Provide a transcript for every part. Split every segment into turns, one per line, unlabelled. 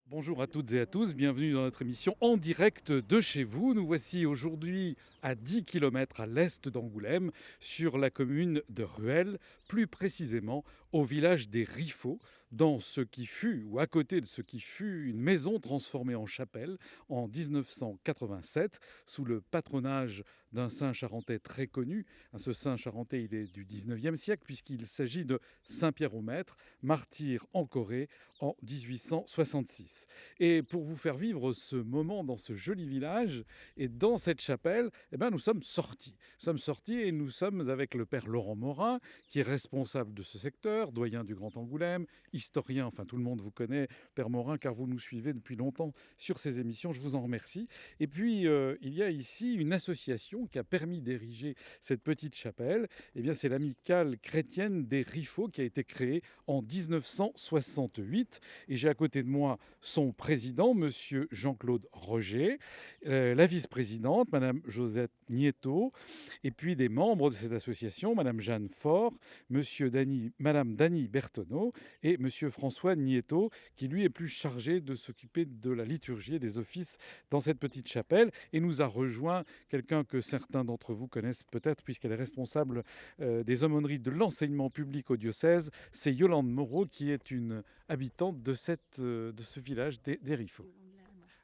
Bonjour à toutes et à tous, bienvenue dans notre émission en direct de chez vous. Nous voici aujourd'hui à 10 km à l'est d'Angoulême, sur la commune de Ruel, plus précisément au village des Riffaut, dans ce qui fut, ou à côté de ce qui fut, une maison transformée en chapelle en 1987, sous le patronage d'un saint charentais très connu. Ce saint charentais, il est du 19e siècle, puisqu'il s'agit de Saint-Pierre-au-Maître, martyr en Corée en 1866. Et pour vous faire vivre ce moment dans ce joli village et dans cette chapelle, nous sommes sortis. Nous sommes sortis et nous sommes avec le père Laurent Morin, qui est responsable de ce secteur, doyen du Grand Angoulême, historien, enfin tout le monde vous connaît, père Morin, car vous nous suivez depuis longtemps sur ces émissions, je vous en remercie. Et puis, il y a ici une association qui a permis d'ériger cette petite chapelle. C'est l'Amicale chrétienne des Riffaut qui a été créée en 1968. Et j'ai à côté de moi son président, monsieur Jean-Claude Roger, la vice-présidente, madame Josette Nieto, et puis des membres de cette association, madame Jeanne Faure, madame Dany Bertonneau et monsieur François Nieto, qui lui est plus chargé de s'occuper de la liturgie et des offices dans cette petite chapelle. Et nous a rejoint quelqu'un que certains d'entre vous connaissent peut-être, puisqu'elle est responsable des aumôneries de l'enseignement public au diocèse. C'est Yolande Moreau, qui est une habitante de ce village des Riffaut.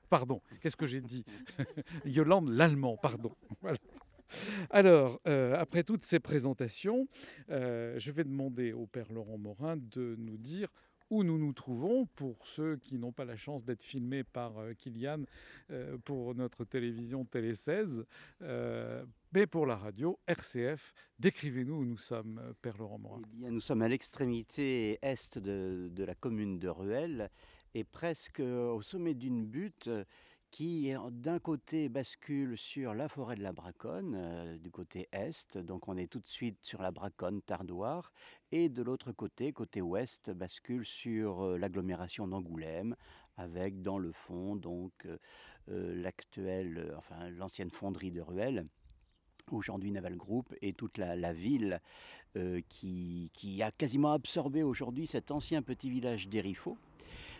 Pardon, qu'est-ce que j'ai dit? Yolande l'Allemand, pardon. Voilà. Alors, après toutes ces présentations, je vais demander au père Laurent Morin de nous dire où nous nous trouvons, pour ceux qui n'ont pas la chance d'être filmés par Kylian pour notre télévision Télé 16, mais pour la radio RCF. Décrivez-nous où nous sommes, père Laurent Morin.
Eh bien, nous sommes à l'extrémité est de la commune de Ruel et presque au sommet d'une butte qui, d'un côté, bascule sur la forêt de la Braconne, du côté est. Donc, on est tout de suite sur la Braconne tardoire. Et de l'autre côté, côté ouest, bascule sur l'agglomération d'Angoulême, avec dans le fond donc l'ancienne fonderie de Ruel, aujourd'hui Naval Group, et toute la ville qui a quasiment absorbé aujourd'hui cet ancien petit village d'Érifaux,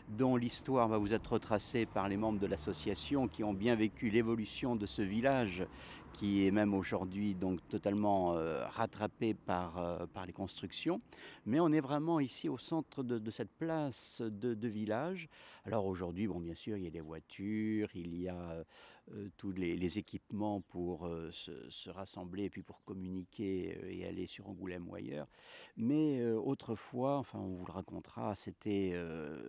dont l'histoire va vous être retracée par les membres de l'association qui ont bien vécu l'évolution de ce village, qui est même aujourd'hui donc totalement rattrapé par les constructions. Mais on est vraiment ici au centre de cette place de village. Alors aujourd'hui, bon, bien sûr, il y a les voitures, il y a tous les équipements pour se rassembler et puis pour communiquer et aller sur Angoulême ou ailleurs. Mais autrefois, enfin on vous le racontera, c'était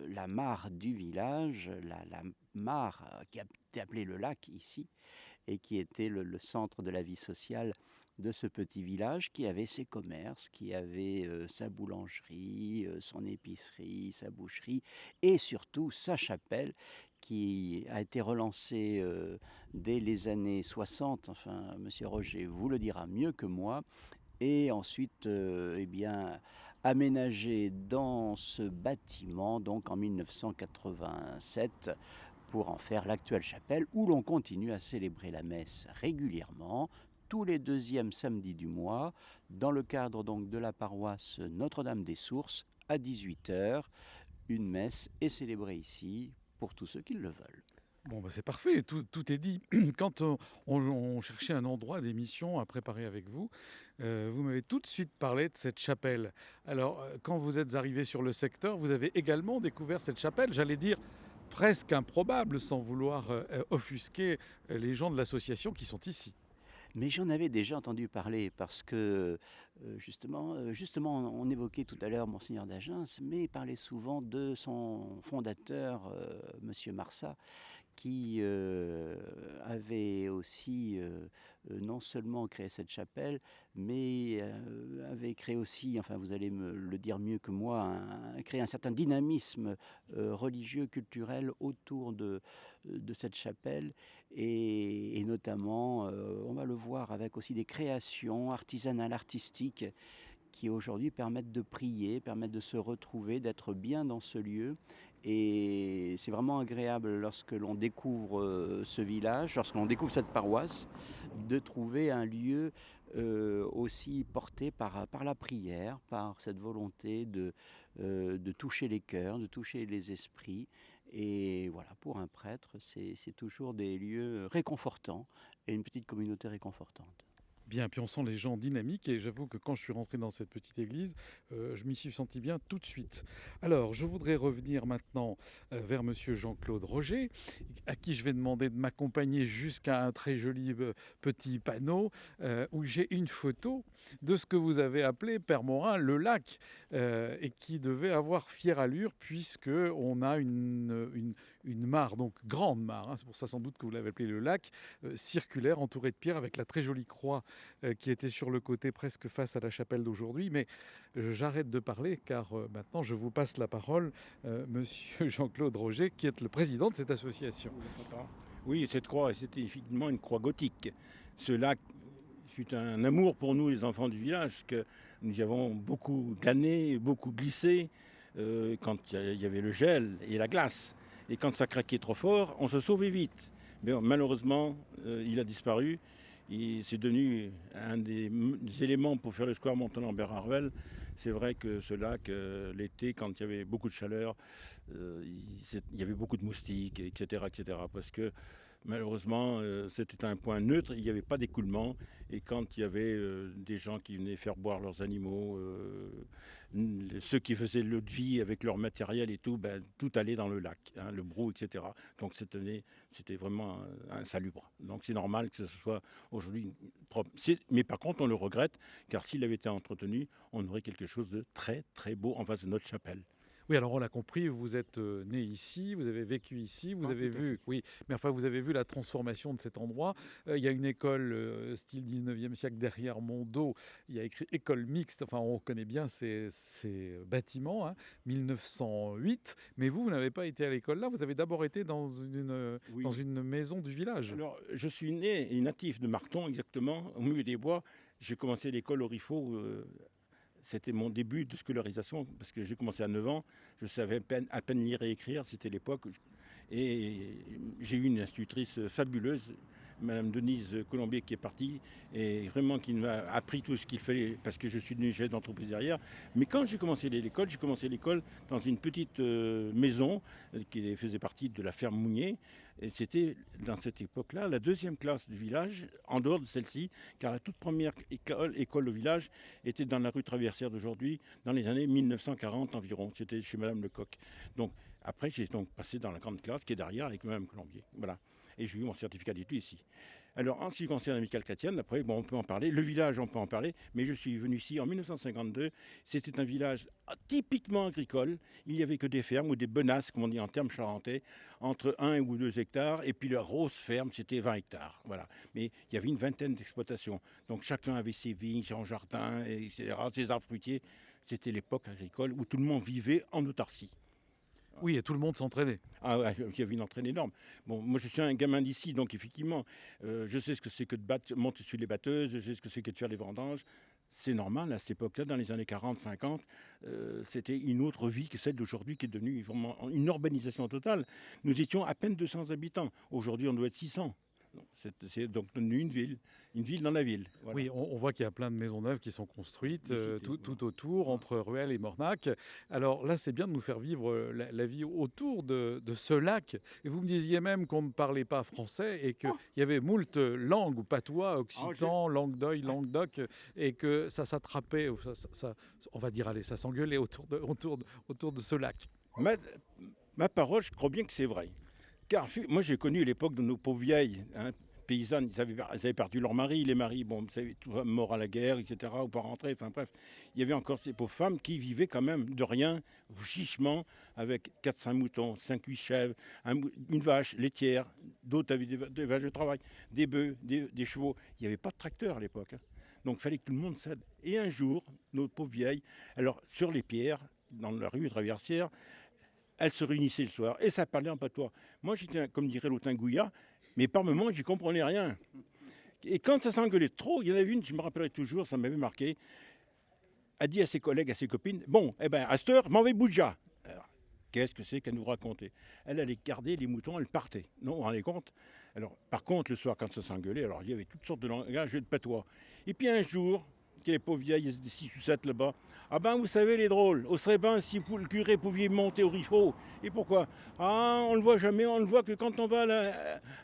la mare du village, la mare qui a été appelée le lac ici, et qui était le centre de la vie sociale de ce petit village, qui avait ses commerces, qui avait sa boulangerie, son épicerie, sa boucherie, et surtout sa chapelle, qui a été relancée dès les années 60. Enfin, monsieur Roger vous le dira mieux que moi, et ensuite aménagé dans ce bâtiment donc en 1987 pour en faire l'actuelle chapelle, où l'on continue à célébrer la messe régulièrement tous les deuxièmes samedis du mois, dans le cadre donc de la paroisse Notre-Dame des Sources, à 18 h. Une messe est célébrée ici pour tous ceux qui le veulent.
Bon, c'est parfait, tout est dit. Quand on cherchait un endroit d'émission à préparer avec vous, vous m'avez tout de suite parlé de cette chapelle. Alors, quand vous êtes arrivé sur le secteur, vous avez également découvert cette chapelle, j'allais dire presque improbable, sans vouloir offusquer les gens de l'association qui sont ici.
Mais j'en avais déjà entendu parler parce que justement, on évoquait tout à l'heure Monseigneur d'Agens, mais il parlait souvent de son fondateur, Monsieur Marsat, qui avait aussi non seulement créé cette chapelle, mais avait créé aussi, enfin vous allez me le dire mieux que moi, créé un certain dynamisme religieux, culturel autour de cette chapelle, et notamment, on va le voir avec aussi des créations artisanales, artistiques, qui aujourd'hui permettent de prier, permettent de se retrouver, d'être bien dans ce lieu. Et c'est vraiment agréable lorsque l'on découvre ce village, lorsque l'on découvre cette paroisse, de trouver un lieu aussi porté par la prière, par cette volonté de toucher les cœurs, de toucher les esprits. Et voilà, pour un prêtre, c'est toujours des lieux réconfortants et une petite communauté réconfortante.
Bien, puis on sent les gens dynamiques et j'avoue que quand je suis rentré dans cette petite église, je m'y suis senti bien tout de suite. Alors, je voudrais revenir maintenant vers monsieur Jean-Claude Roger, à qui je vais demander de m'accompagner jusqu'à un très joli petit panneau où j'ai une photo de ce que vous avez appelé, Père Morin, le lac, et qui devait avoir fière allure puisque on a une mare, donc grande mare, hein, c'est pour ça sans doute que vous l'avez appelé le lac, circulaire, entouré de pierres avec la très jolie croix qui était sur le côté presque face à la chapelle d'aujourd'hui. Mais j'arrête de parler car maintenant je vous passe la parole, monsieur Jean-Claude Roger, qui est le président de cette association.
Oui, cette croix, c'était effectivement une croix gothique. Ce lac fut un amour pour nous, les enfants du village, que nous y avons beaucoup glané, beaucoup glissé quand il y avait le gel et la glace. Et quand ça craquait trop fort, on se sauvait vite. Mais malheureusement, il a disparu. C'est devenu un des éléments pour faire le square Montalembert à Rueil. C'est vrai que ce lac, l'été, quand il y avait beaucoup de chaleur, il y avait beaucoup de moustiques, etc., etc. Parce que malheureusement, c'était un point neutre, il n'y avait pas d'écoulement. Et quand il y avait des gens qui venaient faire boire leurs animaux, ceux qui faisaient l'eau de vie avec leur matériel et tout, ben, tout allait dans le lac, hein, le brou, etc. Donc c'était vraiment insalubre. Donc c'est normal que ce soit aujourd'hui propre. Mais par contre, on le regrette, car s'il avait été entretenu, on aurait quelque chose de très très beau en face de notre chapelle.
Oui, alors on l'a compris, vous êtes né ici, vous avez vécu ici, vous
Ah,
avez
tout à
vu,
fait.
oui, mais enfin vous avez vu la transformation de cet endroit. Il y a une école style 19e siècle derrière mon dos. Il y a écrit école mixte. Enfin, on connaît bien ces bâtiments, hein, 1908. Mais vous n'avez pas été à l'école là. Vous avez d'abord été dans
Oui.
une maison du village.
Alors, je suis né et natif de Marton, exactement, au milieu des bois. J'ai commencé l'école au Riffaut. C'était mon début de scolarisation, parce que j'ai commencé à 9 ans. Je savais à peine lire et écrire, c'était l'époque. Et j'ai eu une institutrice fabuleuse, Madame Denise Colombier, qui est partie, et vraiment qui m'a appris tout ce qu'il fallait, parce que je suis devenu chef d'entreprise derrière. Mais quand j'ai commencé l'école dans une petite maison qui faisait partie de la ferme Mounier. Et c'était, dans cette époque-là, la deuxième classe du village, en dehors de celle-ci, car la toute première école au village était dans la rue Traversière d'aujourd'hui, dans les années 1940 environ. C'était chez Madame Lecoq. Donc, après, j'ai donc passé dans la grande classe qui est derrière avec Madame Colombier. Voilà. Et j'ai eu mon certificat d'études ici. Alors, en ce qui concerne l'amicale chrétienne, après, bon, on peut en parler. Le village, on peut en parler. Mais je suis venu ici en 1952. C'était un village typiquement agricole. Il n'y avait que des fermes ou des benasses, comme on dit en termes charentais, entre 1 ou 2 hectares. Et puis la grosse ferme, c'était 20 hectares. Voilà. Mais il y avait une vingtaine d'exploitations. Donc, chacun avait ses vignes, son jardin, etc., ses arbres fruitiers. C'était l'époque agricole où tout le monde vivait en autarcie.
Oui, et tout le monde s'entraînait.
Ah ouais, il y avait une entraîne énorme. Bon, moi je suis un gamin d'ici, donc effectivement, je sais ce que c'est que de monter sur les batteuses, je sais ce que c'est que de faire les vendanges. C'est normal, à cette époque-là, dans les années 40, 50, c'était une autre vie que celle d'aujourd'hui qui est devenue vraiment une urbanisation totale. Nous étions à peine 200 habitants. Aujourd'hui, on doit être 600. C'est donc devenu une ville dans la ville. Voilà.
Oui, on voit qu'il y a plein de maisons neuves qui sont construites tout autour,
Voilà.
entre Rueil et Mornac. Alors là, c'est bien de nous faire vivre la vie autour de ce lac. Et vous me disiez même qu'on ne parlait pas français et qu'il y avait moult langues, ou patois, occitan, langue d'oeil, languedoc, et que ça s'attrapait, ou on va dire, allez, ça s'engueulait autour de ce lac.
Ma, ma parole, je crois bien que c'est vrai. Car moi, j'ai connu l'époque de nos pauvres vieilles, hein, paysannes. Ils avaient perdu leur mari. Les maris, bon, vous savez, morts à la guerre, etc., ou pas rentrés. Enfin bref, il y avait encore ces pauvres femmes qui vivaient quand même de rien, chichement, avec 4-5 moutons, 5-8 chèvres, une vache laitière. D'autres avaient des vaches de travail, des bœufs, des chevaux. Il n'y avait pas de tracteur à l'époque, hein. Donc il fallait que tout le monde s'aide. Et un jour, nos pauvres vieilles, alors sur les pierres, dans la rue Traversière, elles se réunissaient le soir et ça parlait en patois. Moi, j'étais, comme dirait l'autin Gouya, mais par moments, j'y comprenais rien. Et quand ça s'engueulait trop, il y en avait une, je me rappellerai toujours, ça m'avait marqué, a dit à ses collègues, à ses copines, bon, eh ben, à cette heure, m'en vais Boudja. Alors, qu'est-ce que c'est qu'elle nous racontait? Elle allait garder les moutons, elle partait. Non, vous vous rendez compte? Alors, par contre, le soir, quand ça s'engueulait, alors il y avait toutes sortes de langages et de patois. Et puis un jour, que les pauvres vieilles, 6 ou 7 là-bas. Ah ben, vous savez, les drôles, au serait bien si le curé pouviez monter au Riffaut. Et pourquoi? Ah, on le voit jamais, on le voit que quand on va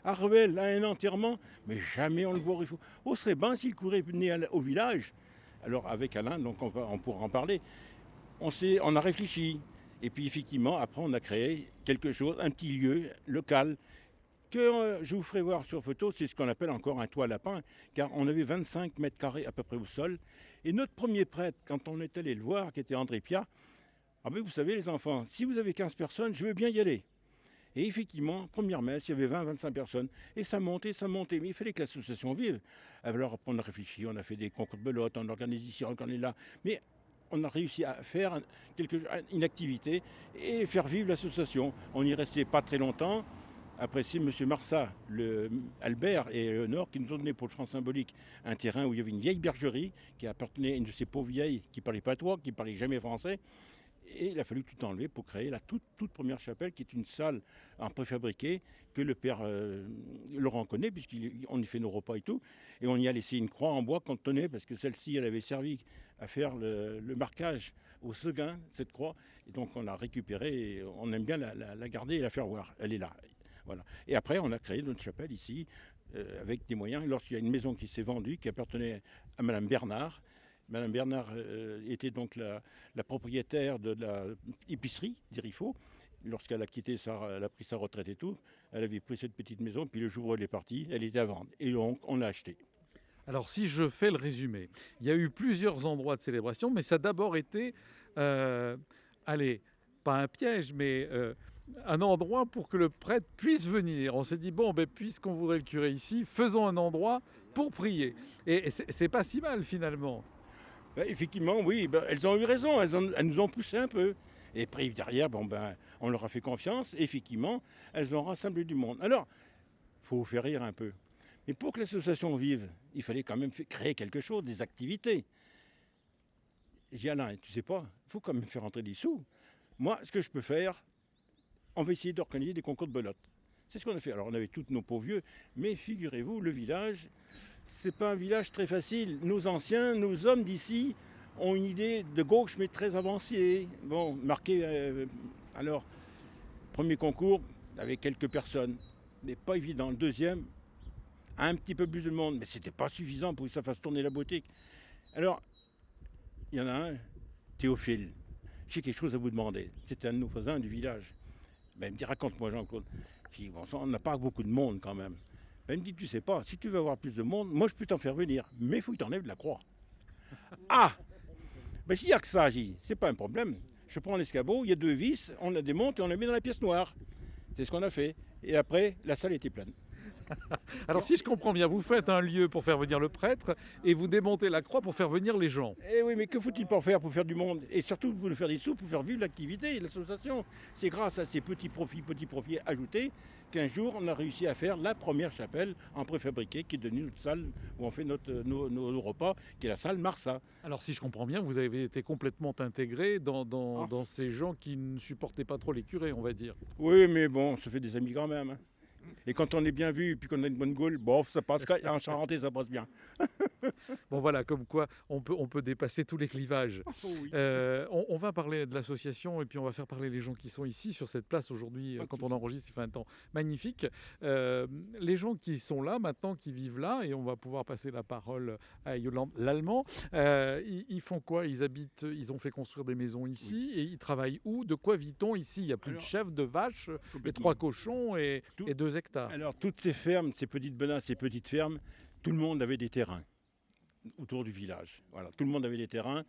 à Ruel, à un enterrement, mais jamais on le voit au Riffaut. Au serait bien si le curé venait au village. Alors, avec Alain, donc on pourra en parler. On a réfléchi. Et puis, effectivement, après, on a créé quelque chose, un petit lieu local, que je vous ferai voir sur photo, c'est ce qu'on appelle encore un toit lapin, car on avait 25 mètres carrés à peu près au sol. Et notre premier prêtre, quand on est allé le voir, qui était André Pia, ah ben vous savez les enfants, si vous avez 15 personnes, je veux bien y aller. Et effectivement, première messe, il y avait 20-25 personnes. Et ça montait, mais il fallait que l'association vive. Alors après on a réfléchi, on a fait des concours de belote, on organise ici, on organise là. Mais on a réussi à faire une activité et faire vivre l'association. On n'y restait pas très longtemps. Après, c'est M. Marsat, Albert et Léonore qui nous ont donné pour le franc symbolique un terrain où il y avait une vieille bergerie qui appartenait à une de ces pauvres vieilles qui ne parlait pas toi, qui ne parlait jamais français. Et il a fallu tout enlever pour créer la toute première chapelle qui est une salle en préfabriqué que le père Laurent connaît puisqu'on y fait nos repas et tout. Et on y a laissé une croix en bois qu'on tenait parce que celle-ci, elle avait servi à faire le marquage au Seguin, cette croix. Et donc on l'a récupérée et on aime bien la garder et la faire voir. Elle est là. Voilà. Et après, on a créé notre chapelle ici avec des moyens. Lorsqu'il y a une maison qui s'est vendue, qui appartenait à Madame Bernard. Madame Bernard était donc la propriétaire de l'épicerie d'Irifo. Lorsqu'elle a quitté elle a pris sa retraite et tout, elle avait pris cette petite maison. Puis le jour où elle est partie, elle était à vendre. Et donc, on l'a achetée.
Alors si je fais le résumé, il y a eu plusieurs endroits de célébration, mais ça a d'abord été, allez, pas un piège, mais un endroit pour que le prêtre puisse venir. On s'est dit, bon, ben, puisqu'on voudrait le curé ici, faisons un endroit pour prier. Et c'est pas si mal finalement.
Ben, effectivement, oui, ben, elles ont eu raison, elles nous ont poussé un peu. Et puis derrière, on leur a fait confiance. Et effectivement, elles ont rassemblé du monde. Alors, il faut vous faire rire un peu. Mais pour que l'association vive, il fallait quand même créer quelque chose, des activités. J'ai dit, Alain, tu sais pas, il faut quand même faire entrer des sous. Moi, ce que je peux faire, on va essayer d'organiser des concours de belote. C'est ce qu'on a fait. Alors, on avait tous nos pauvres vieux, mais figurez-vous, le village, c'est pas un village très facile. Nos anciens, nos hommes d'ici ont une idée de gauche, mais très avancée. Bon, marqué. Alors, premier concours, avec quelques personnes, mais pas évident. Le deuxième, un petit peu plus de monde, mais c'était pas suffisant pour que ça fasse tourner la boutique. Alors, il y en a un, Théophile. J'ai quelque chose à vous demander. C'était un de nos voisins du village. Ben, il me dit, raconte-moi Jean-Claude. Puis bon, on n'a pas beaucoup de monde quand même. Ben, il me dit, tu sais pas, si tu veux avoir plus de monde, moi je peux t'en faire venir, mais il faut que tu enlèves de la croix. Ah ben, s'il n'y a que ça, c'est pas un problème. Je prends l'escabeau, il y a 2 vis, on la démonte et on la met dans la pièce noire. C'est ce qu'on a fait. Et après, la salle était pleine.
Alors si je comprends bien, vous faites un lieu pour faire venir le prêtre et vous démontez la croix pour faire venir les gens.
Eh oui, mais que faut-il pas faire pour faire du monde? Et surtout pour nous faire des sous, pour faire vivre l'activité, l'association. C'est grâce à ces petits profits ajoutés qu'un jour on a réussi à faire la première chapelle en préfabriqué qui est devenue notre salle où on fait nos repas, qui est la salle Marsat.
Alors si je comprends bien, vous avez été complètement intégré dans ces gens qui ne supportaient pas trop les curés, on va dire.
Oui, mais bon, on se fait des amis quand même. Hein. Et quand on est bien vu et puis qu'on a une bonne gaule, bon, ça passe. En Charentais, ça passe bien.
Bon voilà, comme quoi on peut dépasser tous les clivages.
Oh oui.
On va parler de l'association et puis on va faire parler les gens qui sont ici sur cette place aujourd'hui. Quand on enregistre, il fait un temps magnifique. Les gens qui sont là maintenant, qui vivent là, et on va pouvoir passer la parole à Yolande l'Allemand. Ils font quoi? Ils habitent, ils ont fait construire des maisons ici, oui. Et ils travaillent où? De quoi vit-on ici? Il n'y a plus de chèvres, de vaches, et 3 cochons et 2 hectares.
Alors toutes ces fermes, ces petites benasses, ces petites fermes, tout le monde avait des terrains autour du village. Voilà, tout le monde avait des terrains.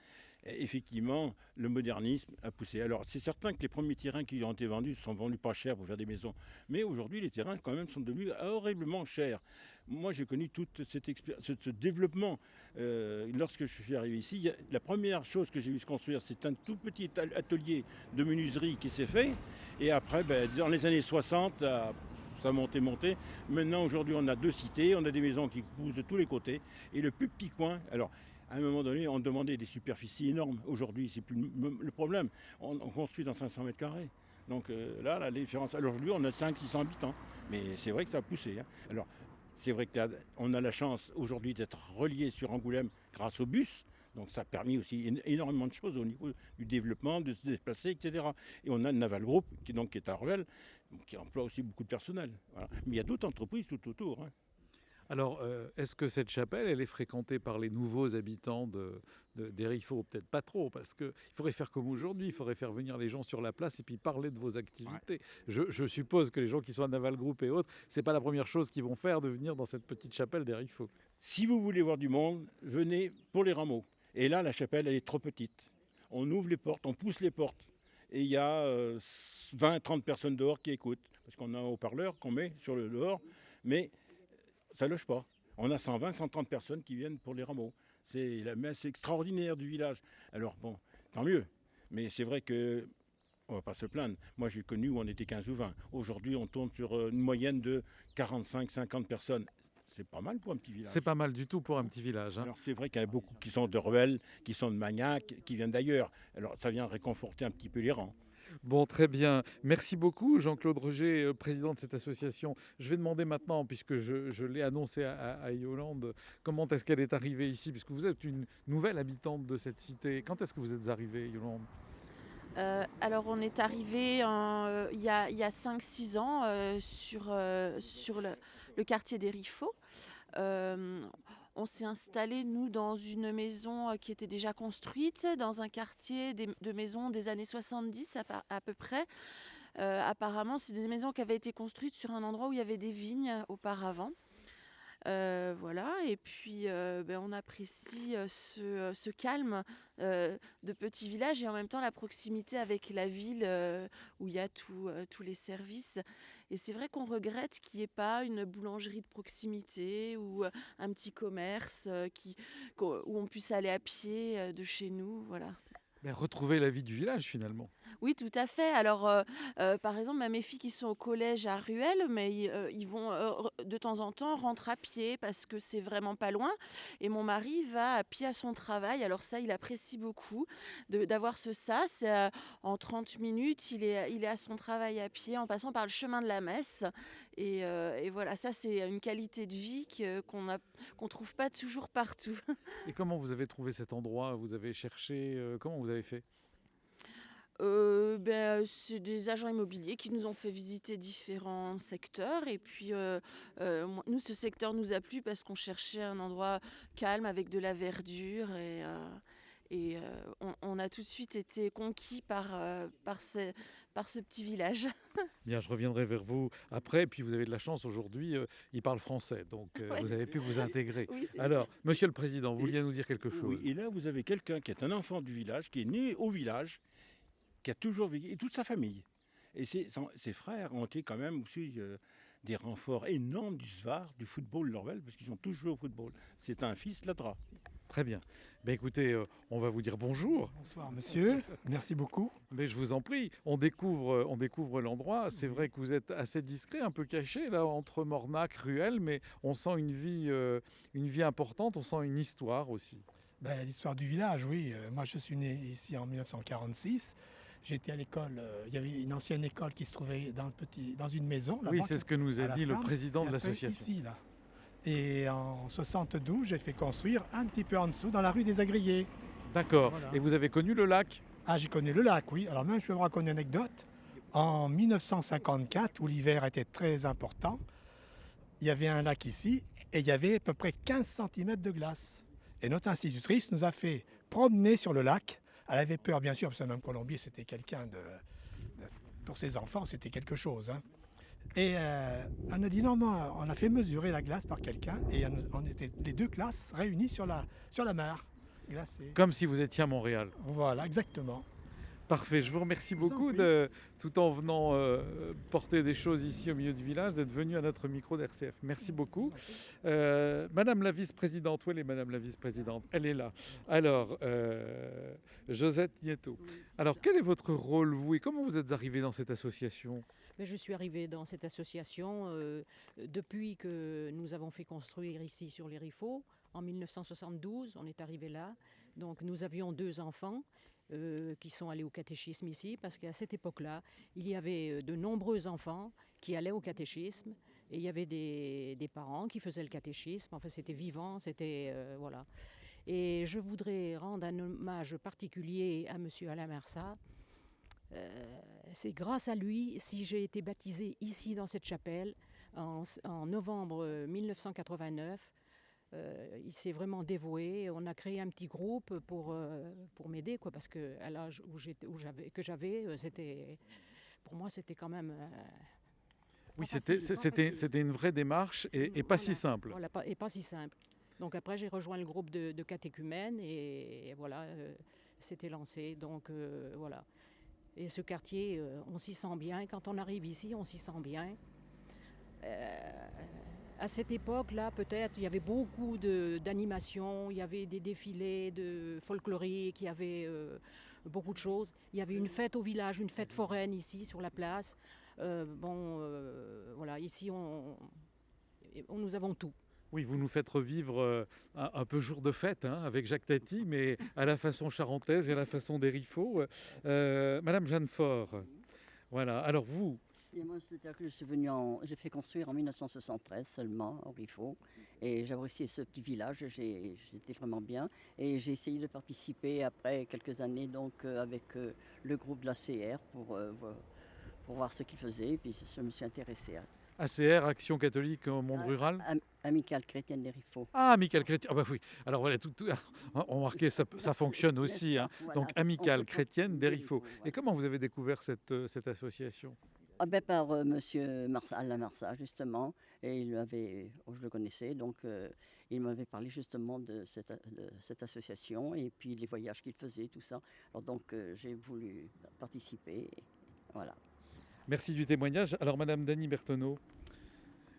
Et effectivement, le modernisme a poussé. Alors, c'est certain que les premiers terrains qui ont été vendus sont vendus pas cher pour faire des maisons. Mais aujourd'hui, les terrains, quand même, sont devenus horriblement chers. Moi, j'ai connu tout ce développement. Lorsque je suis arrivé ici, la première chose que j'ai vu se construire, c'est un tout petit atelier de menuiserie qui s'est fait. Et après, dans les années 60, ça a monté. Maintenant, aujourd'hui, on a 2 cités, on a des maisons qui poussent de tous les côtés. Et le plus petit coin, alors, à un moment donné, on demandait des superficies énormes. Aujourd'hui, c'est plus le problème. On construit dans 500 mètres carrés. Donc là, la différence. Alors aujourd'hui, on a 500-600 habitants. Mais c'est vrai que ça a poussé. Hein. Alors, c'est vrai qu'on a la chance aujourd'hui d'être relié sur Angoulême grâce au bus. Donc ça a permis aussi énormément de choses au niveau du développement, de se déplacer, etc. Et on a le Naval Group, qui est à Ruel, qui emploie aussi beaucoup de personnel. Voilà. Mais il y a d'autres entreprises tout autour. Hein.
Alors, est-ce que cette chapelle, elle est fréquentée par les nouveaux habitants d'Hérifaux? Peut-être pas trop, parce qu'il faudrait faire comme aujourd'hui, il faudrait faire venir les gens sur la place et puis parler de vos activités. Ouais. Je suppose que les gens qui sont à Naval Group et autres, c'est pas la première chose qu'ils vont faire de venir dans cette petite chapelle d'Hérifaux.
Si vous voulez voir du monde, venez pour les rameaux. Et là, la chapelle, elle est trop petite. On ouvre les portes, on pousse les portes. Et il y a 20-30 personnes dehors qui écoutent. Parce qu'on a un haut-parleur qu'on met sur le dehors. Mais ça ne loge pas. On a 120-130 personnes qui viennent pour les rameaux. C'est la messe extraordinaire du village. Alors bon, tant mieux. Mais c'est vrai que on ne va pas se plaindre. Moi, j'ai connu où on était 15 ou 20. Aujourd'hui, on tourne sur une moyenne de 45-50 personnes. C'est pas mal pour un petit village.
C'est pas mal du tout pour un petit village. Hein.
Alors c'est vrai qu'il y en a beaucoup qui sont de Ruel, qui sont de Magnac, qui viennent d'ailleurs. Alors ça vient réconforter un petit peu les rangs.
Bon, très bien. Merci beaucoup, Jean-Claude Roger, président de cette association. Je vais demander maintenant, puisque je l'ai annoncé à Yolande, comment est-ce qu'elle est arrivée ici, puisque vous êtes une nouvelle habitante de cette cité. Quand est-ce que vous êtes arrivée, Yolande ?
Alors on est arrivé il y a 5-6 ans sur le quartier d'Hérifaux. On s'est installé, nous, dans une maison qui était déjà construite, dans un quartier de maisons des années 70 à peu près. Apparemment, c'est des maisons qui avaient été construites sur un endroit où il y avait des vignes auparavant. Voilà, et puis on apprécie ce calme de petit village et en même temps la proximité avec la ville où il y a tous les services. Et c'est vrai qu'on regrette qu'il n'y ait pas une boulangerie de proximité ou un petit commerce où on puisse aller à pied de chez nous. Voilà.
Retrouver la vie du village finalement.
Oui, tout à fait. Alors, par exemple, mes filles qui sont au collège à Ruel, mais ils vont de temps en temps rentrer à pied parce que c'est vraiment pas loin. Et mon mari va à pied à son travail. Alors ça, il apprécie beaucoup d'avoir ce sas. En 30 minutes, il est à son travail à pied en passant par le chemin de la Messe. Et voilà, ça, c'est une qualité de vie qu'on trouve pas toujours partout.
Et comment vous avez trouvé cet endroit? Vous avez cherché? Comment vous avez fait?
C'est des agents immobiliers qui nous ont fait visiter différents secteurs et puis nous ce secteur nous a plu parce qu'on cherchait un endroit calme avec de la verdure et on a tout de suite été conquis par ce petit village.
Bien, je reviendrai vers vous après. Et puis vous avez de la chance aujourd'hui, il parle français, donc
Ouais.
vous avez pu vous intégrer.
Oui, c'est
Alors, Monsieur le Président, vous vouliez nous dire quelque chose?
Oui, et là, vous avez quelqu'un qui est un enfant du village, qui est né au village, qui a toujours vécu, et toute sa famille. Et ses frères ont été quand même aussi des renforts énormes du SVAR, du football Lorvel, parce qu'ils ont tous joué au football. C'est un fils Ladra.
Très bien. Écoutez, on va vous dire bonjour.
Bonsoir monsieur, merci beaucoup.
Mais je vous en prie, on découvre l'endroit. C'est vrai que vous êtes assez discret, un peu caché là entre Mornac, Ruel, mais on sent une vie importante, on sent une histoire aussi.
L'histoire du village, oui. Moi je suis né ici en 1946. J'étais à l'école, il y avait une ancienne école qui se trouvait dans une maison.
Oui, c'est ce que nous a dit le président de l'association.
Ici, là. Et en 72, j'ai fait construire un petit peu en dessous, dans la rue des Agriers.
D'accord.
Voilà.
Et vous avez connu le lac?
Ah, j'ai connu le lac, oui. Alors même, je peux vous raconter une anecdote. En 1954, où l'hiver était très important, il y avait un lac ici et il y avait à peu près 15 cm de glace. Et notre institutrice nous a fait promener sur le lac. Elle avait peur, bien sûr, parce que même Colombier, c'était quelqu'un pour ses enfants, c'était quelque chose. Hein. Et on a dit non, on a fait mesurer la glace par quelqu'un et on était les deux classes réunies sur la mare glacée.
Comme si vous étiez à Montréal.
Voilà, exactement.
Parfait, je vous remercie beaucoup tout en venant porter des choses ici au milieu du village, d'être venu à notre micro d'RCF. Merci beaucoup. Madame la vice-présidente, où elle est Madame la vice-présidente? Elle est là. Alors, Josette Nieto. Alors, quel est votre rôle, vous, et comment vous êtes arrivée dans cette association?
Je suis arrivée dans cette association depuis que nous avons fait construire ici sur les Rifaux. En 1972, on est arrivé là. Donc nous avions 2 enfants qui sont allés au catéchisme ici parce qu'à cette époque-là, il y avait de nombreux enfants qui allaient au catéchisme et il y avait des parents qui faisaient le catéchisme. Enfin, c'était vivant, c'était voilà. Et je voudrais rendre un hommage particulier à M. Alain Marsat. C'est grâce à lui si j'ai été baptisée ici dans cette chapelle en novembre 1989. Il s'est vraiment dévoué. On a créé un petit groupe pour m'aider, quoi, parce qu'à l'âge que j'avais, pour moi, c'était quand même...
Oui,
pas facile, pas facile.
c'était une vraie démarche et pas si simple.
Voilà, et pas si simple. Donc après, j'ai rejoint le groupe de catéchumènes et voilà, c'était lancé. Donc voilà. Et ce quartier, on s'y sent bien. Quand on arrive ici, on s'y sent bien. À cette époque-là, peut-être, il y avait beaucoup d'animations, il y avait des défilés de folklorique, il y avait beaucoup de choses. Il y avait une fête au village, une fête foraine ici, sur la place. Voilà, ici, nous avons tout.
Oui, vous nous faites revivre un peu jour de fête hein, avec Jacques Tati, mais à la façon charentaise et à la façon des Riffaut. Madame Jeanne Faure, voilà. Alors vous,
Et moi, c'est-à-dire que j'ai fait construire en 1973 seulement, au Riffaut. Et j'ai apprécié ce petit village, j'étais vraiment bien. Et j'ai essayé de participer après quelques années donc, avec le groupe de l'ACR pour voir ce qu'ils faisaient. Et puis je me suis intéressée à tout ça.
ACR, Action catholique au monde rural.
Amicale chrétienne des Riffaut.
Ah, Amicale chrétienne. Ah bah oui. Alors voilà, on remarquait ça fonctionne aussi. Hein.
Voilà.
Donc Amicale chrétienne des Riffaut. Et comment vous avez découvert cette association?
Par monsieur Alain Marsat, justement, et je le connaissais, donc il m'avait parlé justement de cette association et puis les voyages qu'il faisait, tout ça. Alors donc j'ai voulu participer, et voilà.
Merci du témoignage. Alors Madame Dany Berthenot,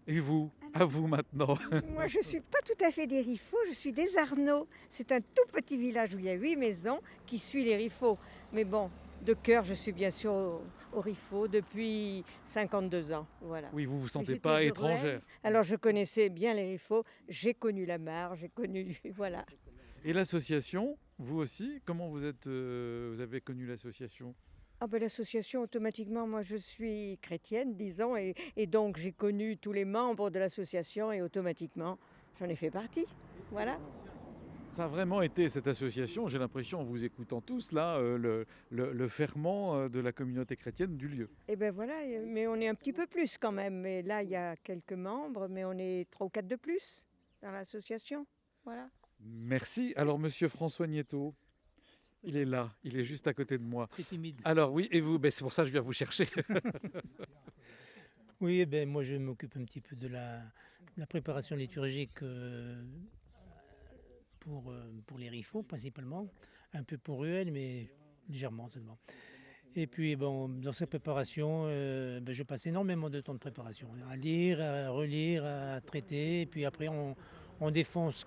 et vous, à vous maintenant.
Moi, je ne suis pas tout à fait des Riffaut, je suis des Arnaud. C'est un tout petit village où il y a 8 maisons qui suit les Riffaut. Mais bon, de cœur, je suis bien sûr au Riffaut depuis 52 ans. Voilà.
Oui, vous vous sentez
J'étais
pas
de
étrangère.
Rennes, alors je connaissais bien les Riffaut, j'ai connu la mare, j'ai connu... Voilà.
Et l'association, vous aussi, comment vous avez connu l'association?
L'association, automatiquement, moi je suis chrétienne, disons, et donc j'ai connu tous les membres de l'association et automatiquement j'en ai fait partie. Voilà.
Ça a vraiment été cette association, j'ai l'impression en vous écoutant tous là, le ferment de la communauté chrétienne du lieu.
Et ben voilà, mais on est un petit peu plus quand même. Mais là, il y a quelques membres, mais on est 3 ou 4 de plus dans l'association. Voilà.
Merci. Alors Monsieur François Nieto, il est là, il est juste à côté de moi.
C'est timide.
Alors oui, et vous, c'est pour ça que je viens vous chercher.
Oui, moi je m'occupe un petit peu de la préparation liturgique pour les Riffaut principalement, un peu pour Ruel, mais légèrement seulement. Et puis dans cette préparation, je passe énormément de temps de préparation, à lire, à relire, à traiter, et puis après on défend ce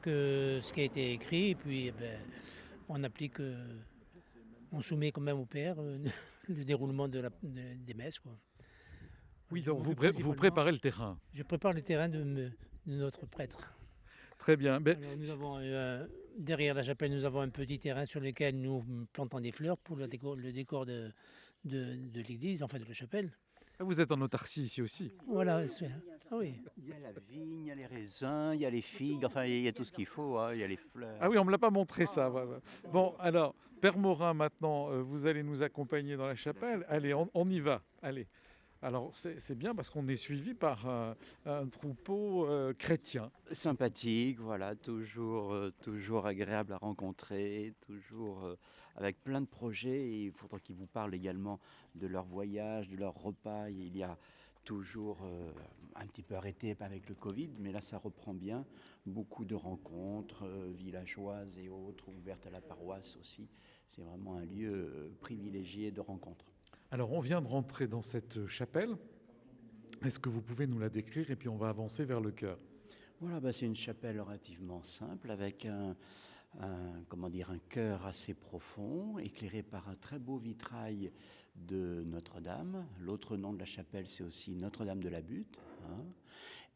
qui a été écrit, et puis on applique, on soumet quand même au Père le déroulement des messes, quoi.
Oui, donc vous préparez le terrain.
Je prépare le terrain de notre prêtre.
Très bien.
Alors, nous avons, derrière la chapelle, nous avons un petit terrain sur lequel nous plantons des fleurs pour le décor de l'église, enfin de la chapelle.
Vous êtes en autarcie ici aussi.
Voilà, oui.
Il y a la vigne, il y a les raisins, il y a les figues, enfin il y a tout ce qu'il faut, hein, il y a les fleurs.
Ah oui, on ne me l'a pas montré ça. Bon, alors, Père Morin, maintenant, vous allez nous accompagner dans la chapelle. Allez, on y va. Allez. Alors c'est bien parce qu'on est suivi par un troupeau chrétien.
Sympathique, voilà, toujours agréable à rencontrer, toujours avec plein de projets. Et il faudra qu'ils vous parlent également de leur voyage, de leur repas. Il y a toujours un petit peu arrêté avec le Covid, mais là ça reprend bien. Beaucoup de rencontres villageoises et autres, ouvertes à la paroisse aussi. C'est vraiment un lieu privilégié de rencontre.
Alors on vient de rentrer dans cette chapelle. Est-ce que vous pouvez nous la décrire et puis on va avancer vers le chœur?
Voilà, c'est une chapelle relativement simple avec un chœur assez profond, éclairé par un très beau vitrail de Notre-Dame. L'autre nom de la chapelle, c'est aussi Notre-Dame de la Butte. Hein.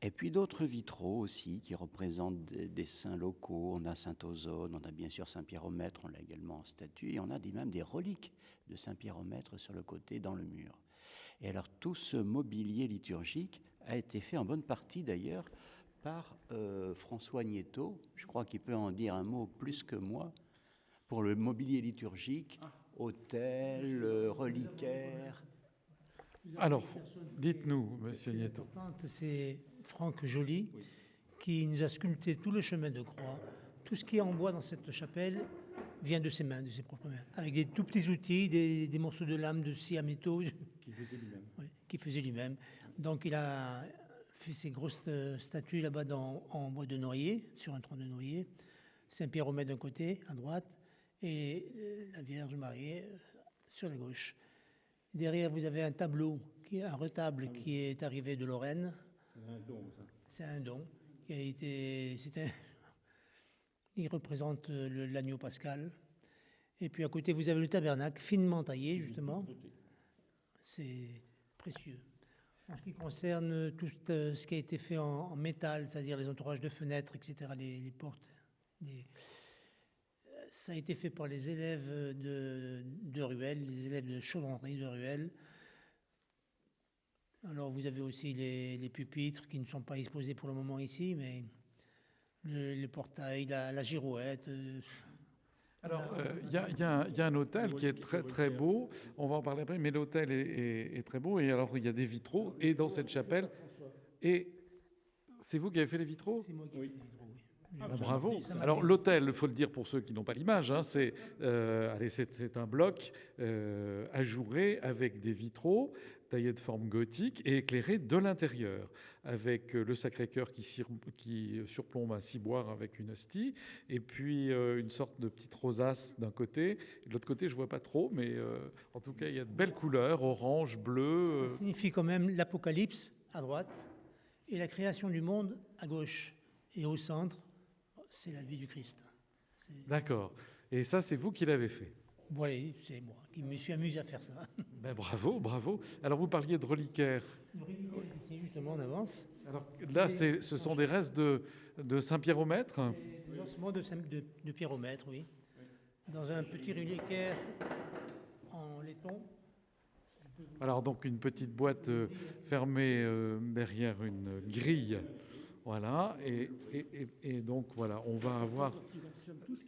Et puis d'autres vitraux aussi qui représentent des saints locaux. On a Saint-Ozone, on a bien sûr Saint-Pierre au Maître, on l'a également en statue, et on a même des reliques de Saint-Pierre au Maître sur le côté, dans le mur. Et alors tout ce mobilier liturgique a été fait en bonne partie d'ailleurs par François Nieto. Je crois qu'il peut en dire un mot plus que moi pour le mobilier liturgique, autel, reliquaire.
Alors, dites-nous, Monsieur Nieto.
C'est Franck Joly qui nous a sculpté tout le chemin de croix. Tout ce qui est en bois dans cette chapelle vient de ses mains, de ses propres mains, avec des tout petits outils, des morceaux de lame, de scie à métaux.
Qu'il faisait lui-même.
Oui, qu'il faisait lui-même. Donc il a fait ces grosses statues là-bas en bois de noyer, sur un tronc de noyer. Saint-Pierre au d'un côté, à droite, et la Vierge Marie sur la gauche. Derrière, vous avez un tableau, un retable qui est arrivé de Lorraine.
C'est un don, ça.
C'est un don qui a été... Il représente l'agneau pascal. Et puis à côté, vous avez le tabernacle, finement taillé, justement. C'est précieux. En ce qui concerne tout ce qui a été fait en métal, c'est-à-dire les entourages de fenêtres, etc., les portes, ça a été fait par les élèves de Ruel, les élèves de chaudronnerie de Ruel. Alors vous avez aussi les pupitres qui ne sont pas exposés pour le moment ici, mais le portail, la girouette.
Alors, il y a un hôtel qui est très très beau. On va en parler après, mais l'hôtel est très beau. Et alors, il y a des vitraux. Et dans cette chapelle, et c'est vous qui avez fait les vitraux?
C'est moi qui ai fait les vitraux, oui.
Bravo. Alors l'hôtel, il faut le dire pour ceux qui n'ont pas l'image, hein, c'est un bloc ajouré avec des vitraux taillés de forme gothique et éclairés de l'intérieur, avec le Sacré-Cœur qui surplombe un ciboire avec une hostie, et puis une sorte de petite rosace d'un côté. Et de l'autre côté, je vois pas trop, mais en tout cas, il y a de belles couleurs, orange, bleu.
Ça signifie quand même l'Apocalypse à droite et la création du monde à gauche. Et au centre, c'est la vie du Christ.
D'accord. Et ça, c'est vous qui l'avez fait?
Oui, c'est moi qui me suis amusé à faire ça.
Ben, bravo, bravo. Alors, vous parliez de reliquaires.
Le reliquaire, ici, justement, on avance.
Alors, là, ce sont des restes de Saint-Pierre-au-Maître.
Des ossements de Pierre-au-Maître, oui. Dans un petit reliquaire en laiton.
Alors, donc, une petite boîte fermée derrière une grille. Voilà, et donc voilà, on va avoir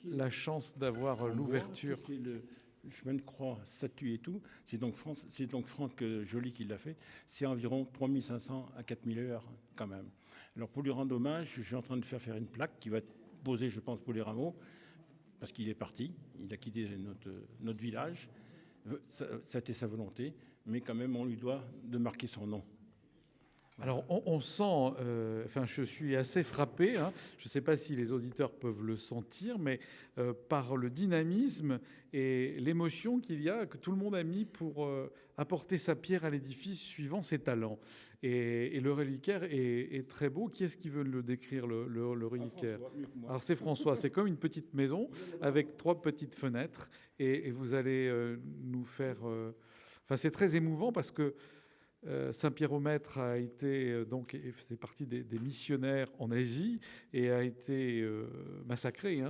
la chance d'avoir l'ouverture.
Le chemin de croix, statue et tout, c'est donc Franck Joly qui l'a fait. C'est environ 3500 à 4000 heures quand même. Alors pour lui rendre hommage, je suis en train de faire une plaque qui va être posée, je pense, pour les rameaux, parce qu'il est parti, il a quitté notre village. Ça a été sa volonté, mais quand même on lui doit de marquer son nom.
Alors, on sent, je suis assez frappé, hein, je ne sais pas si les auditeurs peuvent le sentir, mais par le dynamisme et l'émotion qu'il y a, que tout le monde a mis pour apporter sa pierre à l'édifice suivant ses talents. Et le reliquaire est très beau. Qui est-ce qui veut le décrire, le reliquaire? Alors, c'est François, c'est comme une petite maison avec 3 petites fenêtres. Et vous allez nous faire... c'est très émouvant parce que Saint-Pierre-au-Maître a été c'est partie des missionnaires en Asie et a été massacré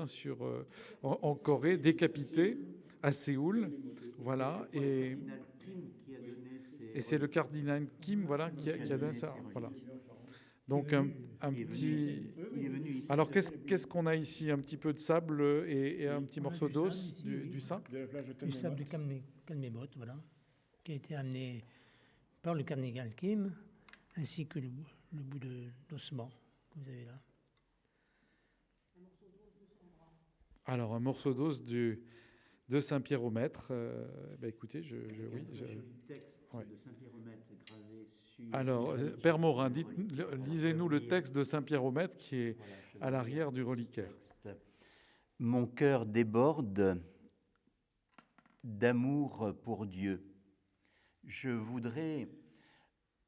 en Corée, décapité à Séoul, voilà. Et c'est le cardinal Kim, voilà, qui a donné ça, voilà. Donc un petit. Alors qu'est-ce qu'on a ici? Un petit peu de sable et un petit morceau d'os, du sein.
Du sable de Calmémote, voilà, qui a été amené par le cardinal Kim, ainsi que le bout d'ossement que vous avez là.
Alors, un morceau d'os de Saint-Pierre-au-Maître. Écoutez, oui.
Le texte de Saint-Pierre-au-Maître gravé sur...
Alors, Père Morin, lisez-nous le texte de Saint-Pierre-au-Maître qui est à l'arrière du reliquaire.
Mon cœur déborde d'amour pour Dieu. Je voudrais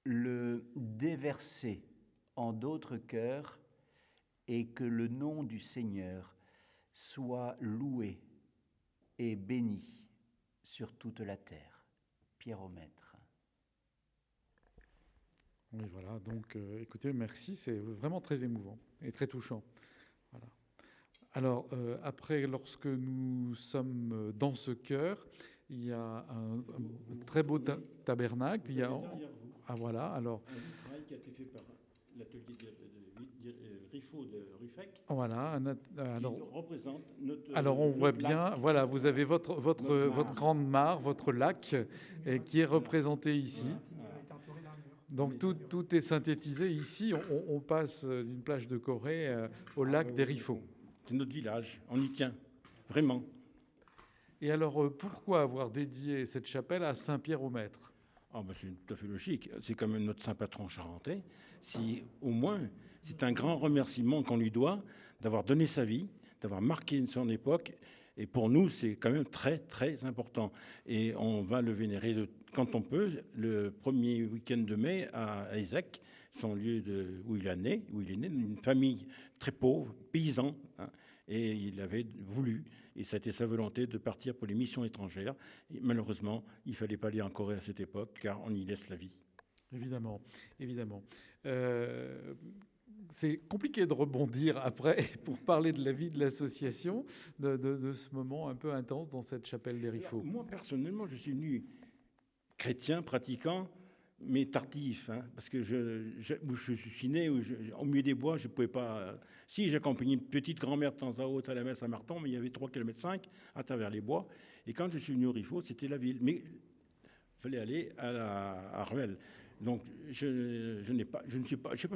le déverser en d'autres cœurs et que le nom du Seigneur soit loué et béni sur toute la terre. Pierre-au-Maître.
Oui, voilà. Donc, écoutez, merci. C'est vraiment très émouvant et très touchant. Voilà. Alors, après, lorsque nous sommes dans ce chœur, il y a un très beau tabernacle. Il y a, voilà. Alors,
un travail qui a été fait par l'atelier Riffaut de Ruffec,
Voilà.
qui représente notre...
Alors on voit
notre
bien,
lac.
voilà, vous avez votre
mare.
grande mare, votre lac, qui est représenté ici. Donc tout est synthétisé ici. On passe d'une plage de Corée au lac des Riffaut.
C'est notre village, on y tient, vraiment.
Et alors pourquoi avoir dédié cette chapelle à Saint-Pierre-au-Maître?
C'est tout à fait logique. C'est quand même notre saint patron charentais. Si, au moins, c'est un grand remerciement qu'on lui doit d'avoir donné sa vie, d'avoir marqué son époque. Et pour nous, c'est quand même très, très important. Et on va le vénérer quand on peut, le premier week-end de mai à Ézec, son lieu où il est né, d'une famille très pauvre, paysan. Et il avait voulu, et ça a été sa volonté, de partir pour les missions étrangères. Et malheureusement, il ne fallait pas aller en Corée à cette époque, car on y laisse la vie.
Évidemment, évidemment. C'est compliqué de rebondir après pour parler de la vie de l'association, de ce moment un peu intense dans cette chapelle des Riffaut.
Moi, personnellement, je suis venu chrétien, pratiquant, mais tardif, parce que où je suis né, au milieu des bois, je ne pouvais pas... Si, j'accompagnais une petite grand-mère de temps à autre à la messe à Marton, mais il y avait 3,5 km à travers les bois. Et quand je suis venu au Riffaut, c'était la ville. Mais il fallait aller à Ruel. Donc, je n'ai pas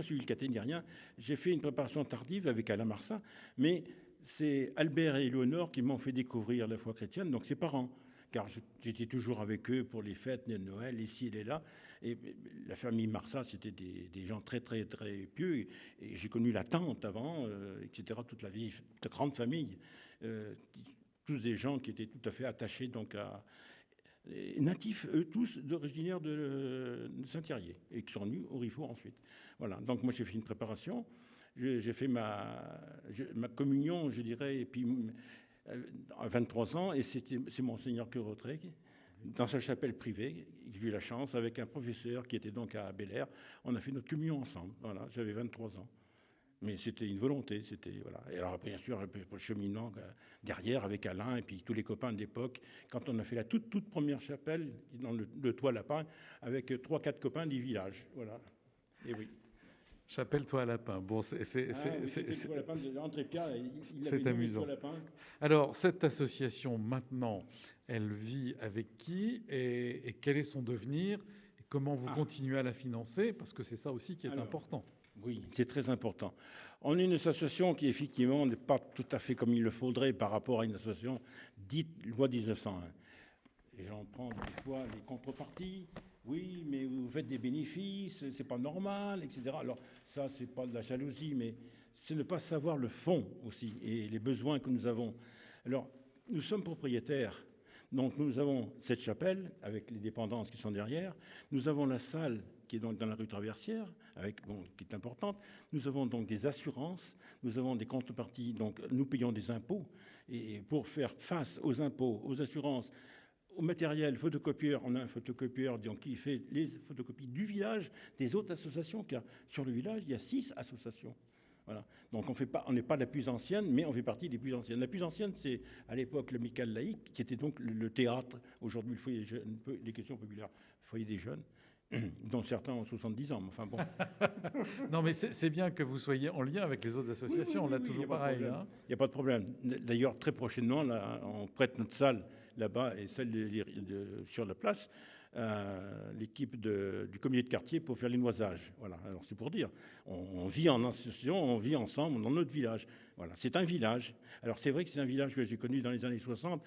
suivi le caté ni rien. J'ai fait une préparation tardive avec Alain Marsat, mais c'est Albert et Éléonore qui m'ont fait découvrir la foi chrétienne, donc ses parents. Car j'étais toujours avec eux pour les fêtes de Noël, ici et là. Et la famille Marsat, c'était des gens très, très, très pieux. Et j'ai connu la tante avant, etc., toute la vie, de grande famille. Tous des gens qui étaient tout à fait attachés donc natifs, eux tous, originaires de Saint-Thierry, et qui sont venus au Riffaut ensuite. Voilà, donc moi j'ai fait une préparation, j'ai fait ma communion, je dirais, et puis à 23 ans, et c'est Monseigneur Querotré, dans sa chapelle privée, j'ai eu la chance, avec un professeur qui était donc à Bel Air, on a fait notre communion ensemble, voilà, j'avais 23 ans. Mais c'était une volonté, voilà. Et alors bien sûr, le cheminement derrière avec Alain et puis tous les copains de l'époque, quand on a fait la toute première chapelle dans le toit lapin avec 3-4 copains du village, voilà. Et oui.
Chapelle toit lapin. Bon, c'est amusant. Alors cette association maintenant, elle vit avec qui et quel est son devenir et comment vous continuez à la financer, parce que c'est ça aussi qui est important.
Oui, c'est très important. On est une association qui, effectivement, n'est pas tout à fait comme il le faudrait par rapport à une association dite loi 1901. Et j'en prends des fois les contreparties. Oui, mais vous faites des bénéfices, c'est pas normal, etc. Alors, ça, c'est pas de la jalousie, mais c'est ne pas savoir le fond aussi et les besoins que nous avons. Alors, nous sommes propriétaires. Donc, nous avons cette chapelle avec les dépendances qui sont derrière. Nous avons la salle qui est donc dans la rue Traversière, qui est importante. Nous avons donc des assurances, nous avons des contreparties, donc nous payons des impôts. Et pour faire face aux impôts, aux assurances, au matériel photocopieur, on a un photocopieur donc, qui fait les photocopies du village, des autres associations, car sur le village, il y a 6 associations. Voilà. Donc on n'est pas la plus ancienne, mais on fait partie des plus anciennes. La plus ancienne, c'est à l'époque l'Amicale laïque, qui était donc le théâtre, aujourd'hui le foyer des questions populaires, le foyer des jeunes, dont certains ont 70 ans. Enfin bon.
Non, mais c'est bien que vous soyez en lien avec les autres associations.
Oui,
là, toujours pareil.
Il n'y a pas de problème. D'ailleurs, très prochainement, là, on prête notre salle là-bas et celle sur la place à l'équipe du comité de quartier pour faire les noisages. Voilà. Alors c'est pour dire, on vit en association, on vit ensemble dans notre village. Voilà. C'est un village. Alors c'est vrai que c'est un village que j'ai connu dans les années 60.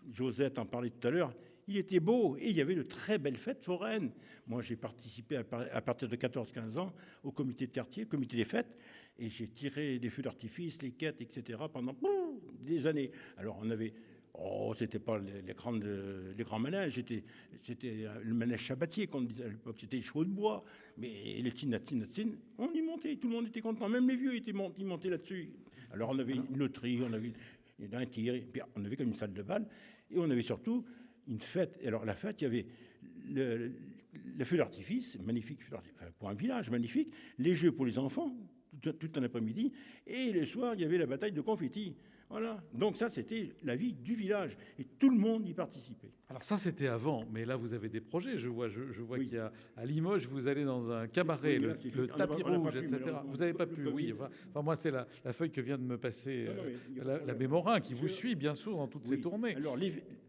Josette en parlait tout à l'heure. Il était beau et il y avait de très belles fêtes foraines. Moi, j'ai participé à partir de 14-15 ans au comité de quartier, comité des fêtes, et j'ai tiré des feux d'artifice, les quêtes, etc. pendant des années. Alors, on avait... c'était pas les grands manèges, c'était le manège Chabatier qu'on disait à l'époque, c'était les chevaux de bois, mais les tinatines, on y montait, tout le monde était content, même les vieux ils montaient là-dessus. Alors, on avait une loterie, on avait un tir, et puis on avait comme une salle de bal, et on avait surtout une fête. Alors la fête, il y avait le feu d'artifice, magnifique feu d'artifice, pour un village magnifique, les jeux pour les enfants, tout un après-midi, et le soir, il y avait la bataille de confettis. Voilà. Donc ça, c'était la vie du village. Et tout le monde y participait.
Alors ça, c'était avant, mais là, vous avez des projets. Je vois
Oui.
qu'il y a à Limoges, vous allez dans un cabaret,
Oui,
le,
là, c'est
le
fait. On n'a pas-
tapis
on n'a pas
rouge,
pu,
etc.
malheureusement.
Vous n'avez pas
Le
pu,
Covid.
oui. Enfin, moi, c'est la feuille que vient de me passer
Non, non, mais il y a pas de
l'abbé
problème.
Morin, qui vous suit, bien sûr, dans toutes ces
Oui.
tournées.
Alors,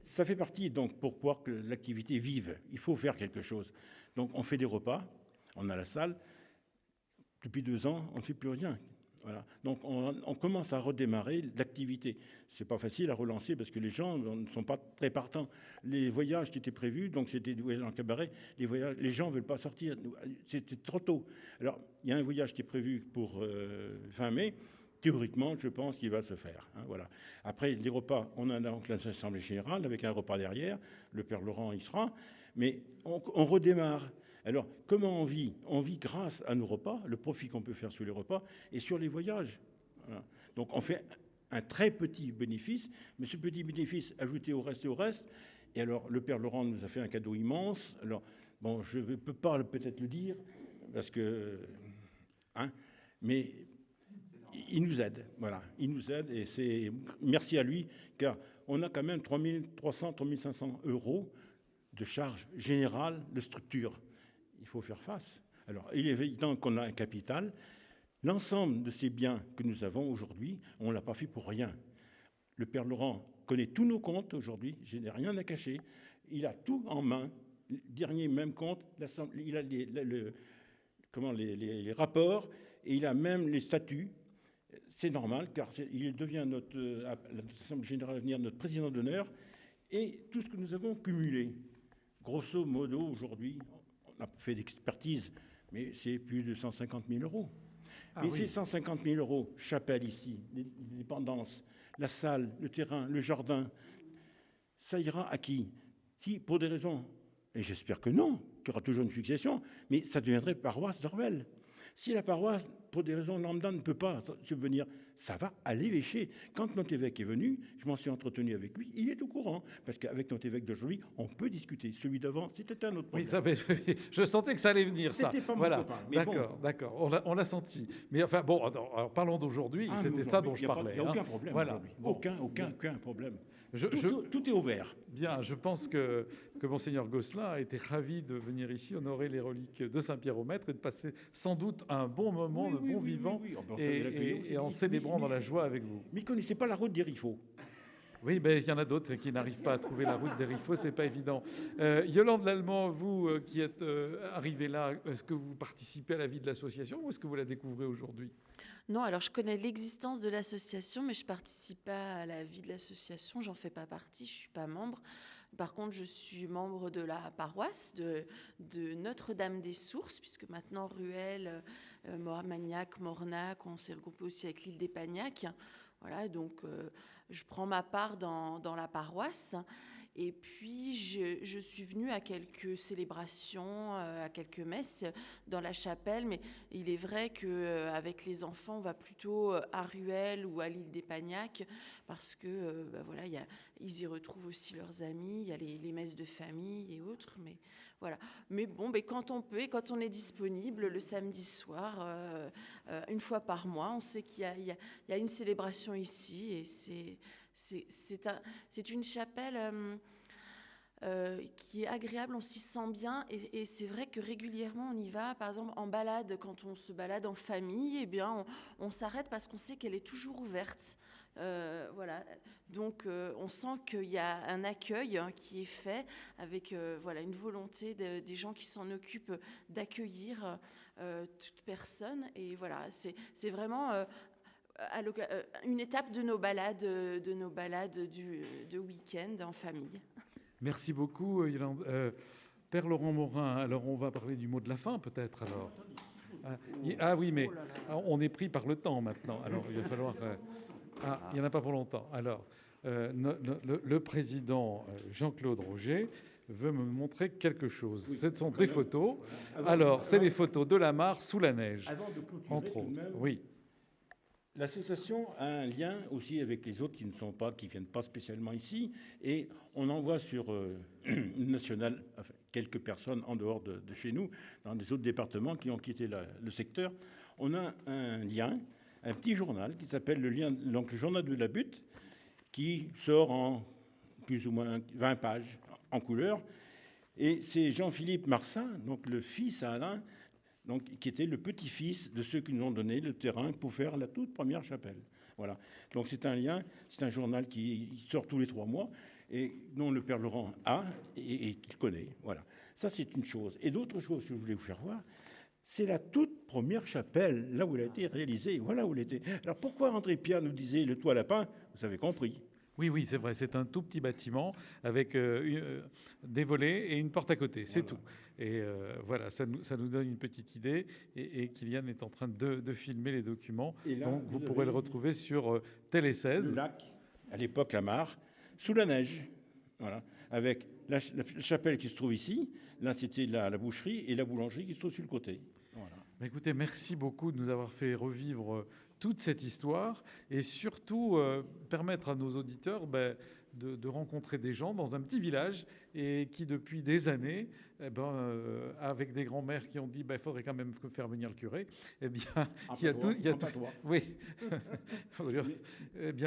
ça fait partie, donc, pour pouvoir que l'activité vive, il faut faire quelque chose. Donc, on fait des repas, on a la salle. Depuis 2 ans, on ne fait plus rien. Voilà. Donc, on commence à redémarrer l'activité. Ce n'est pas facile à relancer parce que les gens ne sont pas très partants. Les voyages qui étaient prévus, donc c'était des voyages en cabaret, les gens ne veulent pas sortir. C'était trop tôt. Alors, il y a un voyage qui est prévu pour fin mai. Théoriquement, je pense qu'il va se faire. Hein, voilà. Après, les repas, on a donc l'Assemblée générale avec un repas derrière. Le Père Laurent y sera. Mais on redémarre. Alors, comment on vit? On vit grâce à nos repas, le profit qu'on peut faire sur les repas et sur les voyages. Voilà. Donc, on fait un très petit bénéfice, mais ce petit bénéfice ajouté au reste et au reste. Et alors, le Père Laurent nous a fait un cadeau immense. Alors, bon, je ne peux pas peut-être le dire, parce que... Hein, mais il nous aide, voilà. Il nous aide, et c'est merci à lui, car on a quand même 3 300, 3 500 € de charges générales de structure. Il faut faire face. Alors, il est évident qu'on a un capital. L'ensemble de ces biens que nous avons aujourd'hui, on ne l'a pas fait pour rien. Le Père Laurent connaît tous nos comptes aujourd'hui. Je n'ai rien à cacher. Il a tout en main. Le dernier même compte, il a les rapports et il a même les statuts. C'est normal, car il devient à l'Assemblée générale à venir notre président d'honneur. Et tout ce que nous avons cumulé, grosso modo, aujourd'hui, on a fait d'expertise, mais c'est plus de 150 000 €. Mais
oui.
ces 150 000 €, chapelle ici, les dépendances, la salle, le terrain, le jardin, ça ira à qui? Si, pour des raisons, et j'espère que non, qu'il y aura toujours une succession, mais ça deviendrait paroisse de Ruelle. Si la paroisse, pour des raisons lambda, ne peut pas subvenir, ça va à l'évêché. Quand notre évêque est venu, je m'en suis entretenu avec lui, il est au courant. Parce qu'avec notre évêque d'aujourd'hui, on peut discuter. Celui d'avant, c'était un autre problème.
Oui, je sentais que ça allait venir, ça.
C'était pas mon
Voilà,
copain, mais
d'accord,
bon.
d'accord. On l'a senti. Mais enfin, bon, alors, parlons d'aujourd'hui.
Ah,
C'était
mais
de ça
aujourd'hui,
dont je parlais.
Il n'y a
hein.
aucun problème
Voilà.
aujourd'hui.
Bon.
Aucun problème.
Je-
Tout est ouvert.
Bien, je pense que Monseigneur Gosselin a été ravi de venir ici honorer les reliques de Saint-Pierre au Maître et de passer sans doute un bon moment de bon vivant
Oui. On peut faire de l'accueillir aussi.
et en célébrant dans la joie avec vous.
Mais il ne connaissait pas la route des Riffaut.
Oui, ben, il y en a d'autres qui n'arrivent pas à trouver la route des Riffaut, c'est pas évident. Yolande Lallemand, vous qui êtes arrivée là, est-ce que vous participez à la vie de l'association ou est-ce que vous la découvrez aujourd'hui?
Non, alors je connais l'existence de l'association, mais je ne participe pas à la vie de l'association, j'en fais pas partie, je ne suis pas membre. Par contre, je suis membre de la paroisse de Notre-Dame des Sources, puisque maintenant Ruelle, Mormagnac, Mornac, on s'est regroupé aussi avec l'île des Pagnacs. Voilà, donc je prends ma part dans la paroisse. Et puis, je suis venue à quelques célébrations, à quelques messes dans la chapelle, mais il est vrai qu'avec les enfants, on va plutôt à Ruelle ou à l'île des Pagnacs, parce que voilà, ils y retrouvent aussi leurs amis, il y a les messes de famille et autres, mais voilà. Mais bon, quand on peut et quand on est disponible, le samedi soir, une fois par mois, on sait qu'il y a une célébration ici, et c'est une chapelle qui est agréable, on s'y sent bien, et c'est vrai que régulièrement on y va, par exemple en balade, quand on se balade en famille, eh bien on s'arrête parce qu'on sait qu'elle est toujours ouverte. Voilà, donc on sent qu'il y a un accueil qui est fait avec voilà, une volonté des gens qui s'en occupent d'accueillir toute personne, et voilà, c'est vraiment une étape de nos balades de week-end en famille.
Merci beaucoup, Yolande. Père Laurent Morin, alors on va parler du mot de la fin peut-être alors. Ah oui, mais on est pris par le temps maintenant, alors il va falloir... il n'y en a pas pour longtemps. Alors, le président Jean-Claude Roger veut me montrer quelque chose.
Oui,
Ce sont des photos.
Avant-
Alors, c'est
avant-
les photos de la mare sous la neige,
Avant de clôturer,
entre
tout de
autres.
même,
Oui.
l'association a un lien aussi avec les autres qui ne viennent pas spécialement ici, et on envoie sur national quelques personnes en dehors de chez nous, dans des autres départements qui ont quitté le secteur. On a un lien un petit journal qui s'appelle donc le Journal de la Butte, qui sort en plus ou moins 20 pages en couleur. Et c'est Jean-Philippe Marsin, donc le fils à Alain, donc, qui était le petit-fils de ceux qui nous ont donné le terrain pour faire la toute première chapelle. Voilà. Donc c'est un lien, c'est un journal qui sort tous les 3 mois et dont le père Laurent a et qu'il connaît. Voilà. Ça, c'est une chose. Et d'autres choses que je voulais vous faire voir, c'est la toute première chapelle, là où elle a été réalisée. Voilà où elle était. Alors pourquoi André Pierre nous disait le toit lapin? Vous avez compris.
Oui, c'est vrai. C'est un tout petit bâtiment avec des volets et une porte à côté. C'est tout. Et voilà, ça nous donne une petite idée. Et Kylian est en train de filmer les documents.
Et là,
donc vous pourrez le retrouver sur Télé 16.
Le lac, à l'époque la mare, sous la neige. Voilà. Avec la chapelle qui se trouve ici. Là, c'était la boucherie et la boulangerie qui se trouve sur le côté. Voilà.
Écoutez, merci beaucoup de nous avoir fait revivre toute cette histoire et surtout permettre à nos auditeurs de rencontrer des gens dans un petit village et qui depuis des années, avec des grands-mères qui ont dit il faudrait quand même faire venir le curé, il y a tout. Oui,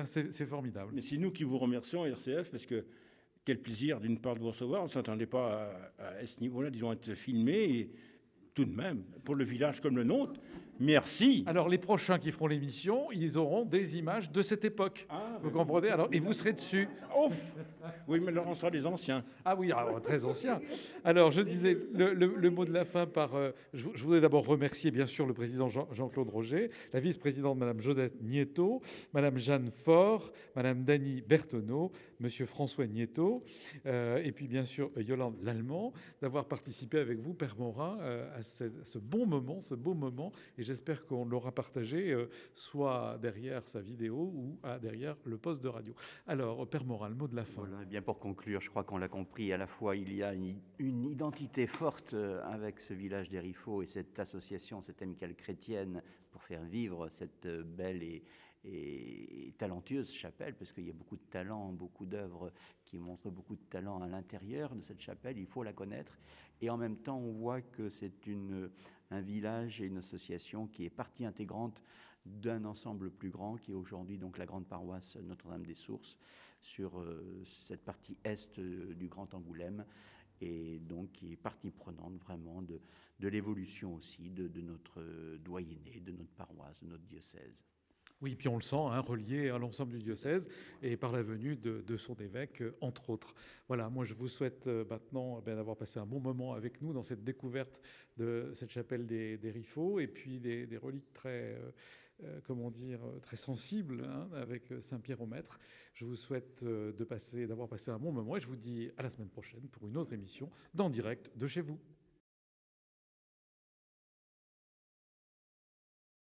c'est formidable.
Mais c'est nous qui vous remercions, RCF, parce que quel plaisir d'une part de vous recevoir. On ne s'attendait pas à ce niveau-là, disons, être filmé. Et tout de même, pour le village comme le nôtre, merci.
Alors, les prochains qui feront l'émission, ils auront des images de cette époque. Vous comprenez? Alors, et vous serez dessus.
Ouf. Oui, mais alors on sera des anciens.
Ah oui, très anciens. Alors, je disais le mot de la fin par... je voudrais d'abord remercier, bien sûr, le président Jean-Claude Roger, la vice-présidente Madame Jodette Nieto, Madame Jeanne Faure, Madame Dany Bertonneau, Monsieur François Nieto, et puis, bien sûr, Yolande Lallemand, d'avoir participé avec vous, Père Morin, à ce beau moment. Et j'espère qu'on l'aura partagé, soit derrière sa vidéo ou derrière le poste de radio. Alors, Père Morin, le mot de la fin.
Voilà, bien pour conclure, je crois qu'on l'a compris, à la fois il y a une identité forte avec ce village des Riffaut et cette association, cette amicale chrétienne pour faire vivre cette belle et talentueuse chapelle, parce qu'il y a beaucoup de talent, beaucoup d'œuvres qui montrent beaucoup de talent à l'intérieur de cette chapelle, il faut la connaître. Et en même temps, on voit que c'est un village et une association qui est partie intégrante d'un ensemble plus grand, qui est aujourd'hui donc la grande paroisse Notre-Dame des Sources, sur cette partie est du Grand Angoulême, et donc qui est partie prenante vraiment de l'évolution aussi de notre doyenné, de notre paroisse, de notre diocèse.
Oui, puis on le sent, relié à l'ensemble du diocèse et par la venue de son évêque, entre autres. Voilà, moi je vous souhaite maintenant d'avoir passé un bon moment avec nous dans cette découverte de cette chapelle des Riffaut et puis des reliques très, très sensibles avec Saint-Pierre au Maître. Je vous souhaite d'avoir passé un bon moment et je vous dis à la semaine prochaine pour une autre émission d'En Direct de chez vous.